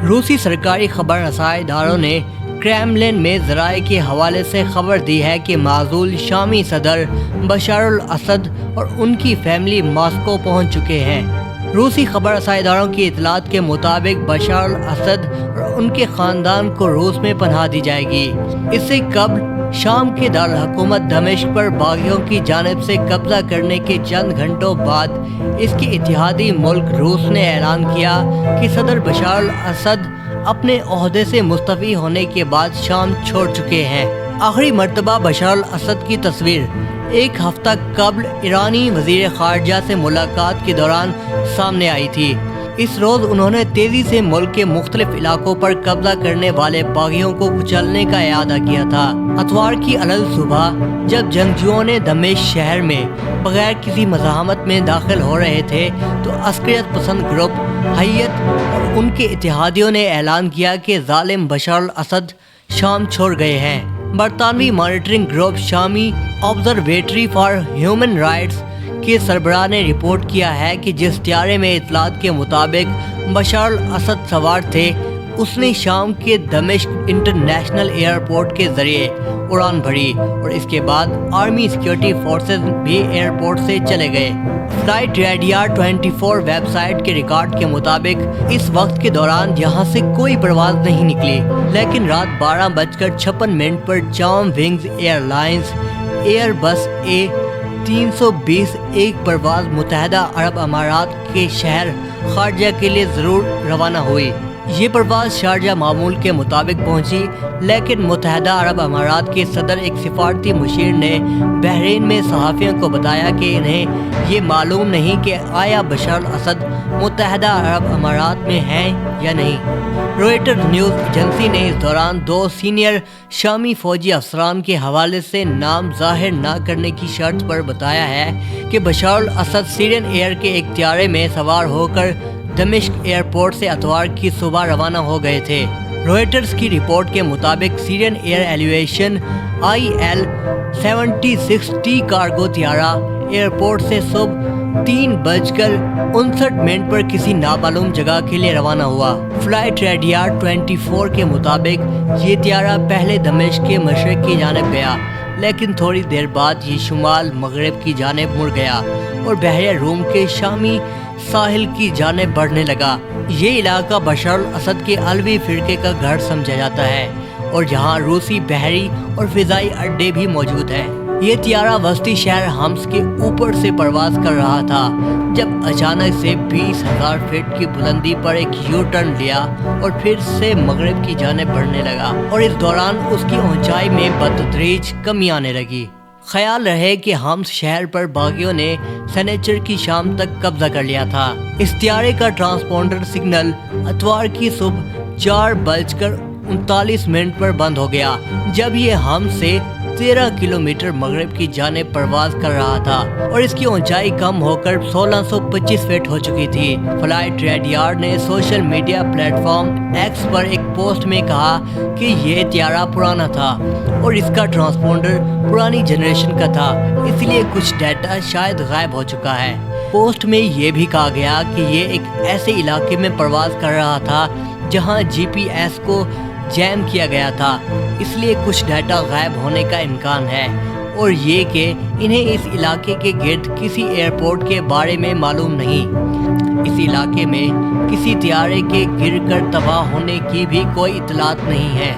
रूसी सरकारी खबर रसाई इदारों ने क्रेमलिन में ज़राए के हवाले से खबर दी है कि माज़ूल शामी सदर बशार अल असद और उनकी फैमिली मॉस्को पहुंच चुके हैं। रूसी खबर रसाई इदारों की इतलात के मुताबिक बशार अल असद और उनके ख़ानदान को रूस में पनाह दी जाएगी। इससे कबल शाम के दारुल हुकूमत दमिश्क पर बागियों की जानिब से कब्जा करने के चंद घंटों बाद इसके इत्तेहादी मुल्क रूस ने ऐलान किया कि सदर बशार अल असद अपने ओहदे से मुस्तफ़ी होने के बाद शाम छोड़ चुके हैं। आखिरी मर्तबा बशार अल असद की तस्वीर एक हफ्ता कबल ईरानी वज़ीर ख़ारजा से मुलाकात के दौरान सामने आई थी। इस रोज़ उन्होंने तेज़ी से मुल्क के मुख्तलिफ इलाकों पर कब्जा करने वाले बागियों को कुचलने का इरादा किया था। अतवार की अलग सुबह जब जंगजुओं ने दमिश्क शहर में बगैर किसी मज़ाहमत में दाखिल हो रहे थे तो अस्करियत पसंद ग्रुप हैयत और उनके इत्तेहादियों ने ऐलान किया कि जालिम बशार अल असद शाम छोड़ गए हैं। बरतानवी मॉनिटरिंग ग्रुप शामी ऑब्जर्वेटरी फॉर ह्यूमन राइट्स के सरबराह ने रिपोर्ट किया है कि जिस त्यारे में इतलात के मुताबिक बशार अल असद सवार थे उसने शाम के दमिश्क इंटरनेशनल एयरपोर्ट के जरिए उड़ान भरी और इसके बाद आर्मी सिक्योरिटी फोर्सेस भी एयरपोर्ट से चले गए। फ्लाइट रेडियार 24 वेबसाइट के रिकॉर्ड के मुताबिक इस वक्त के दौरान यहाँ से कोई परवाज नहीं निकली, लेकिन रात 12:56 पर चाम विंग्स एयरलाइंस एयरबस A320 एक परवाज मुत्तहदा अरब अमारात के शहर शारजा के लिए ज़रूर रवाना हुई। ये परवाज़ शारजा मामूल के मुताबिक पहुंची, लेकिन मुत्तहदा अरब अमारात के सदर एक सिफारती मुशीर ने बहरीन में सहाफ़ियों को बताया कि इन्हें ये मालूम नहीं कि आया बशार अल असद मुत्तहदा अरब अमारात में हैं या नहीं। रॉयटर्स न्यूज़ एजेंसी ने इस दौरान 2 सीनियर शामी फ़ौजी अफसरान के हवाले से नाम ज़ाहिर न करने की शर्त पर बताया है कि बशार अल असद सीरियन एयर के एक त्यारे में सवार होकर दमिश्क एयरपोर्ट से अतवार की सुबह रवाना हो गए थे। रॉयटर्स की रिपोर्ट के मुताबिक Syrian air aviation IL-76T cargo त्यारा एयरपोर्ट से सुबह 3:59 पर किसी नामालूम जगह के लिए रवाना हुआ। फ्लाइट रेडियार 24 के मुताबिक ये त्यारा पहले दमिश्क के मशरिक की जानिब गया, लेकिन थोड़ी देर बाद ये शुमाल मगरिब की जानिब मुड़ गया और बहरिया रूम के शामी साहिल की जानिब बढ़ने लगा। ये इलाका बशार अल असद के अलवी फिरके का घर समझा जाता है और जहाँ रूसी बहरी और फिजाई अड्डे भी मौजूद हैं। ये त्यारा वस्ती शहर हम्स के ऊपर से परवाज कर रहा था जब अचानक से 20,000 फीट की बुलंदी पर एक यू टर्न लिया और फिर से मगरिब की जानिब बढ़ने लगा और इस दौरान उसकी ऊंचाई में बतदरीज कमी आने लगी। ख्याल रहे कि हम्स शहर पर बागियों ने सनेचर की शाम तक कब्जा कर लिया था। इस त्यारे का ट्रांसपोंडर सिग्नल अतवार की सुबह 4:39 पर बंद हो गया जब ये हम्स से 13 किलोमीटर मगरिब की जानिब परवाज कर रहा था और इसकी ऊंचाई कम होकर 1625 फीट हो चुकी थी। फ्लाइट रेडियार ने सोशल मीडिया प्लेटफॉर्म एक्स पर एक पोस्ट में कहा कि ये त्यारा पुराना था और इसका ट्रांसपोंडर पुरानी जनरेशन का था, इसलिए कुछ डाटा शायद गायब हो चुका है। पोस्ट में ये भी कहा गया कि ये एक ऐसे इलाके में परवाज कर रहा था जहां GPS को जैम किया गया था, इसलिए कुछ डाटा गायब होने का इम्कान है और ये कि इन्हें इस इलाके के गिर्द किसी एयरपोर्ट के बारे में मालूम नहीं। इस इलाके में किसी त्यारे के गिरकर तबाह होने की भी कोई इतलात नहीं है।